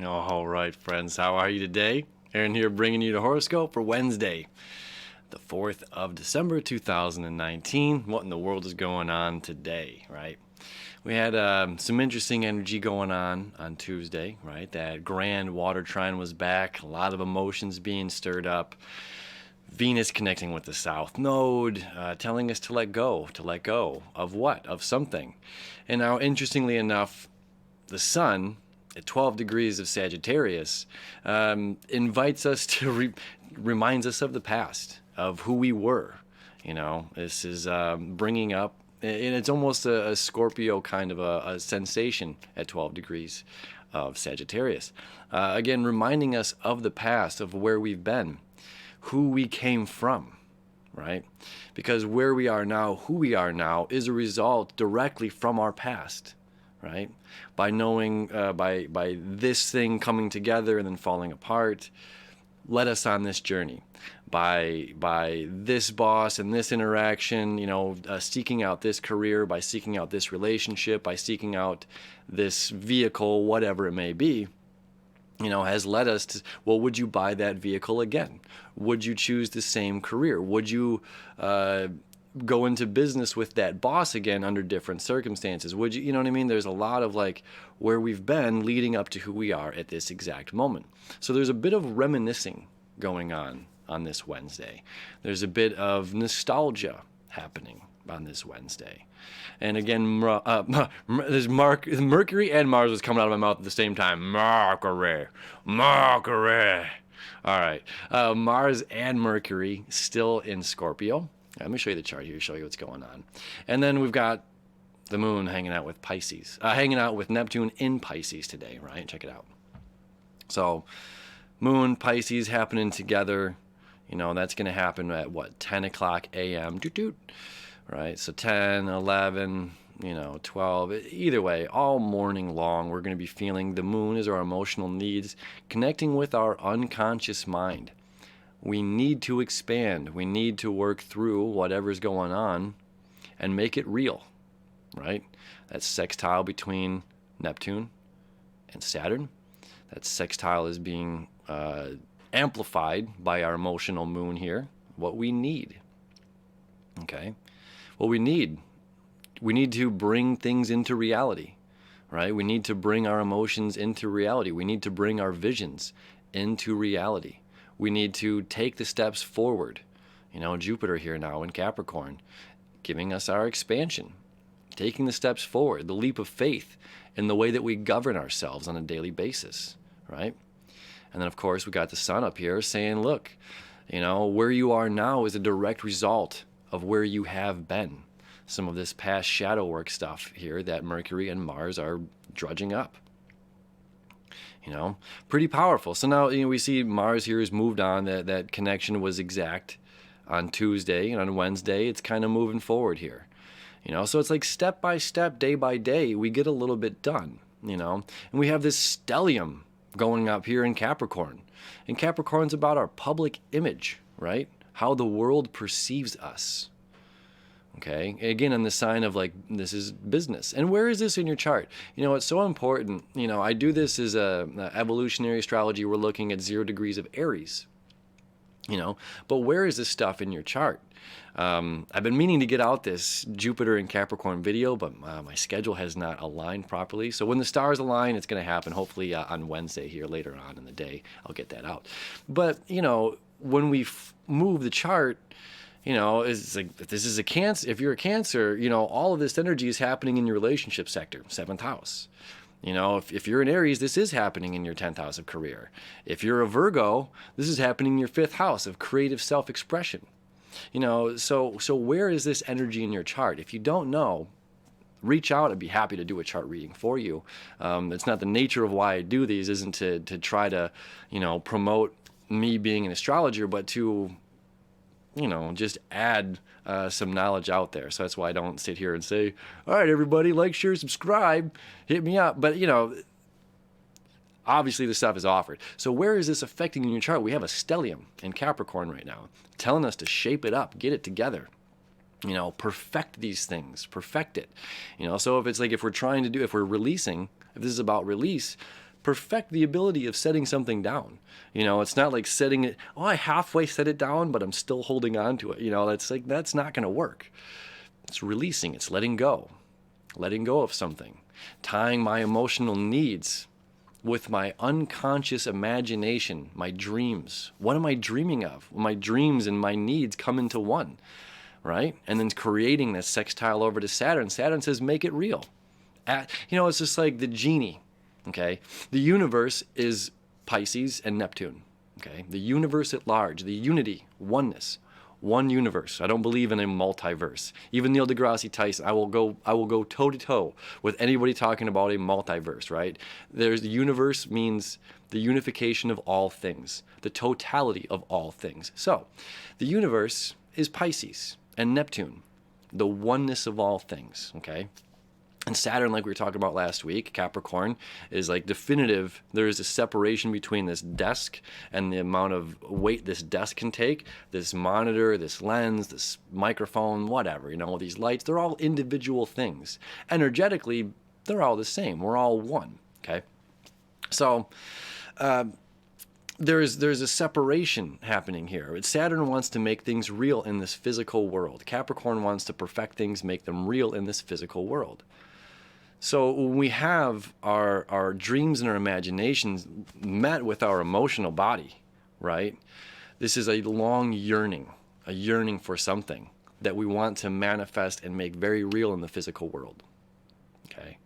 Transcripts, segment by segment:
All right, friends, how are you today? Aaron here bringing you the horoscope for Wednesday, the 4th of December 2019. What in the world is going on today, right? We had some interesting energy going on Tuesday, right? That grand water trine was back, a lot of emotions being stirred up. Venus connecting with the South Node, telling us to let go of what? Of something. And now, interestingly enough, the Sun at 12 degrees of Sagittarius invites us to reminds us of the past, of who we were. This is bringing up, and it's almost a Scorpio kind of a sensation at 12 degrees of Sagittarius. Again, reminding us of the past, of where we've been, who we came from, right? Because where we are now, who we are now, is a result directly from our past, right? By knowing, by this thing coming together and then falling apart, led us on this journey. By this boss and this interaction, seeking out this career, by seeking out this relationship, by seeking out this vehicle, whatever it may be, has led us to, well, would you buy that vehicle again? Would you choose the same career? Would you go into business with that boss again under different circumstances? Would you, what I mean? There's a lot of where we've been leading up to who we are at this exact moment. So there's a bit of reminiscing going on this Wednesday. There's a bit of nostalgia happening on this Wednesday. And again, there's Mercury and Mars was coming out of my mouth at the same time. Mercury. All right. Mars and Mercury still in Scorpio. Let me show you the chart here, show you what's going on. And then we've got the moon hanging out with Pisces, hanging out with Neptune in Pisces today, right? Check it out. So moon, Pisces happening together. That's going to happen at 10 o'clock a.m. Right? So 10, 11, 12, either way, all morning long, we're going to be feeling the moon is our emotional needs, connecting with our unconscious mind. We need to expand. We need to work through whatever's going on and make it real, right? That sextile between Neptune and Saturn, that sextile is being amplified by our emotional moon here. What we need, okay? Well, we need to bring things into reality, right? We need to bring our emotions into reality. We need to bring our visions into reality. We need to take the steps forward. Jupiter here now in Capricorn, giving us our expansion, taking the steps forward, the leap of faith in the way that we govern ourselves on a daily basis, right? And then, of course, we got the sun up here saying, look, where you are now is a direct result of where you have been. Some of this past shadow work stuff here that Mercury and Mars are drudging up. Pretty powerful. So now, we see Mars here has moved on. That connection was exact on Tuesday, and on Wednesday, it's kind of moving forward here. So it's like step by step, day by day, we get a little bit done, and we have this stellium going up here in Capricorn. And Capricorn's about our public image, right? How the world perceives us. Okay, again, on the sign of this is business. And where is this in your chart? It's so important. I do this as a evolutionary astrology. We're looking at 0 degrees of Aries. But where is this stuff in your chart? I've been meaning to get out this Jupiter and Capricorn video, but my schedule has not aligned properly. So when the stars align, it's going to happen hopefully on Wednesday here later on in the day. I'll get that out. But, when we move the chart, it's like, if this is a Cancer, if you're a Cancer, all of this energy is happening in your relationship sector, 7th house. If you're an Aries, this is happening in your 10th house of career. If you're a Virgo, this is happening in your 5th house of creative self-expression. So where is this energy in your chart? If you don't know, reach out. I'd be happy to do a chart reading for you. It's not the nature of why I do these, isn't to try to, promote me being an astrologer, but to, just add some knowledge out there. So that's why I don't sit here and say, all right, everybody, like, share, subscribe, hit me up. But, obviously the stuff is offered. So where is this affecting in your chart? We have a stellium in Capricorn right now, telling us to shape it up, get it together. Perfect these things, perfect it. So if it's if we're trying to do, if we're releasing, if this is about release, perfect the ability of setting something down. It's not like setting it, oh, I halfway set it down, but I'm still holding on to it. That's not going to work. It's releasing, it's letting go of something, tying my emotional needs with my unconscious imagination, my dreams. What am I dreaming of? My dreams and my needs come into one, right? And then creating this sextile over to Saturn. Saturn says, make it real. It's just like the genie, okay? The universe is Pisces and Neptune, okay? The universe at large, the unity, oneness, one universe. I don't believe in a multiverse. Even Neil deGrasse Tyson, I will go toe to toe with anybody talking about a multiverse, right? The universe means the unification of all things, the totality of all things. So, the universe is Pisces and Neptune, the oneness of all things, okay? And Saturn, like we were talking about last week, Capricorn, is like definitive. There is a separation between this desk and the amount of weight this desk can take, this monitor, this lens, this microphone, whatever, these lights, they're all individual things. Energetically, they're all the same. We're all one, okay? So, there's a separation happening here. Saturn wants to make things real in this physical world. Capricorn wants to perfect things, make them real in this physical world. So when we have our dreams and our imaginations met with our emotional body, right? This is a long yearning for something that we want to manifest and make very real in the physical world. Okay?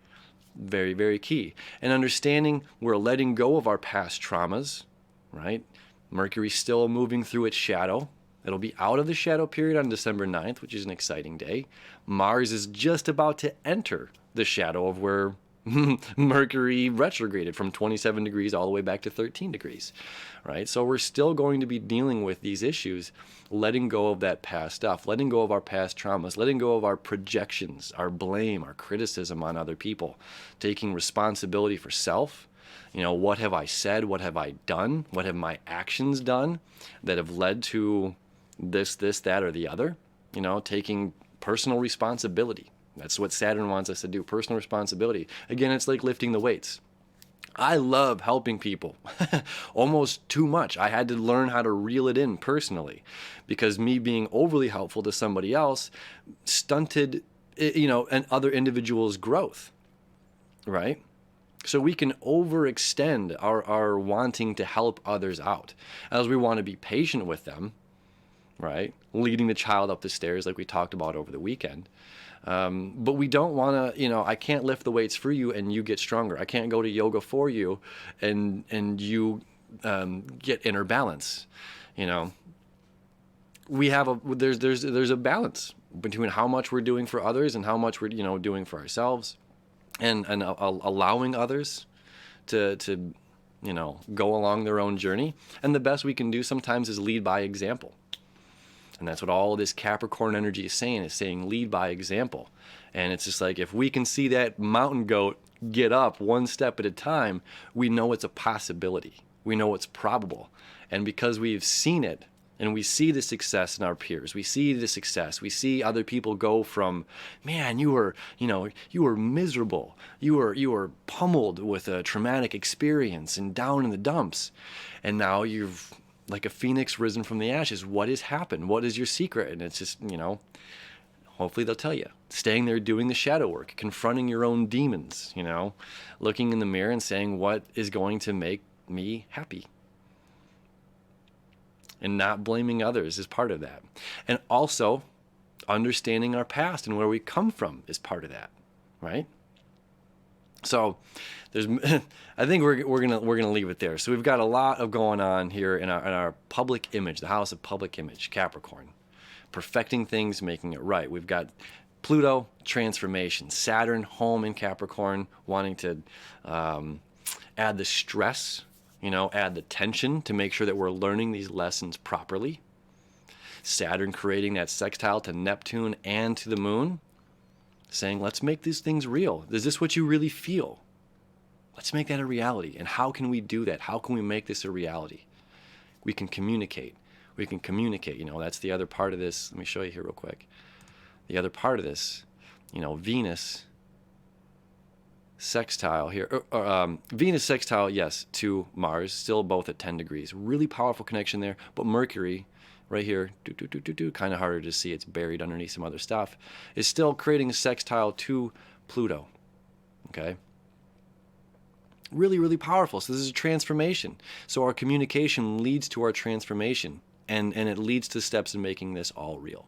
Very, very key. And understanding we're letting go of our past traumas, right? Mercury's still moving through its shadow. It'll be out of the shadow period on December 9th, which is an exciting day. Mars is just about to enter the shadow of where Mercury retrograded from 27 degrees all the way back to 13 degrees, right? So we're still going to be dealing with these issues, letting go of that past stuff, letting go of our past traumas, letting go of our projections, our blame, our criticism on other people, taking responsibility for self. What have I said? What have I done? What have my actions done that have led to this, that, or the other? Taking personal responsibility. That's what Saturn wants us to do, personal responsibility. Again, it's like lifting the weights. I love helping people, almost too much. I had to learn how to reel it in personally because me being overly helpful to somebody else stunted, an other individual's growth, right? So we can overextend our wanting to help others out as we want to be patient with them, right? Leading the child up the stairs like we talked about over the weekend. But we don't want to, I can't lift the weights for you and you get stronger. I can't go to yoga for you and you get inner balance. We have there's a balance between how much we're doing for others and how much we're, doing for ourselves, and allowing others to go along their own journey. And the best we can do sometimes is lead by example. And that's what all this Capricorn energy is saying lead by example. And it's just like, if we can see that mountain goat get up one step at a time, we know it's a possibility. We know it's probable. And because we've seen it, and we see the success in our peers, we see the success, we see other people go from, man, you were miserable, you were pummeled with a traumatic experience and down in the dumps, and now you've like a phoenix risen from the ashes. What has happened? What is your secret? And it's just, hopefully they'll tell you. Staying there doing the shadow work, confronting your own demons, looking in the mirror and saying, what is going to make me happy? And not blaming others is part of that. And also, understanding our past and where we come from is part of that, right? So I think we're gonna leave it there. So we've got a lot of going on here in our public image, the house of public image, Capricorn, perfecting things, making it right. We've got Pluto, transformation, Saturn, home in Capricorn, wanting to add the stress, add the tension to make sure that we're learning these lessons properly. Saturn creating that sextile to Neptune and to the moon, saying, let's make these things real. Is this what you really feel? Let's make that a reality. And how can we do that? How can we make this a reality? We can communicate. That's the other part of this. Let me show you here real quick. The other part of this, Venus sextile here, Venus sextile, yes, to Mars, still both at 10 degrees. Really powerful connection there, but Mercury, right here, kind of harder to see, it's buried underneath some other stuff, is still creating a sextile to Pluto, okay? Really, really powerful. So this is a transformation. So our communication leads to our transformation, and it leads to steps in making this all real.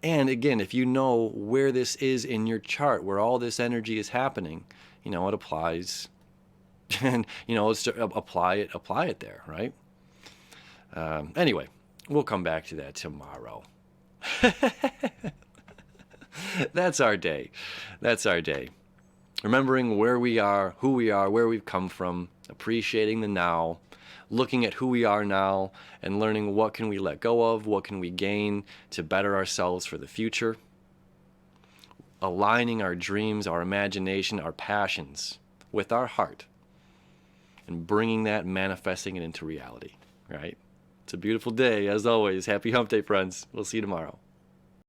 And again, if you know where this is in your chart, where all this energy is happening, it applies, and let's apply it there, right? Anyway, we'll come back to that tomorrow. That's our day. That's our day. Remembering where we are, who we are, where we've come from, appreciating the now, looking at who we are now, and learning what can we let go of, what can we gain to better ourselves for the future. Aligning our dreams, our imagination, our passions with our heart, and bringing that, manifesting it into reality, right? It's a beautiful day, as always. Happy Hump Day, friends. We'll see you tomorrow.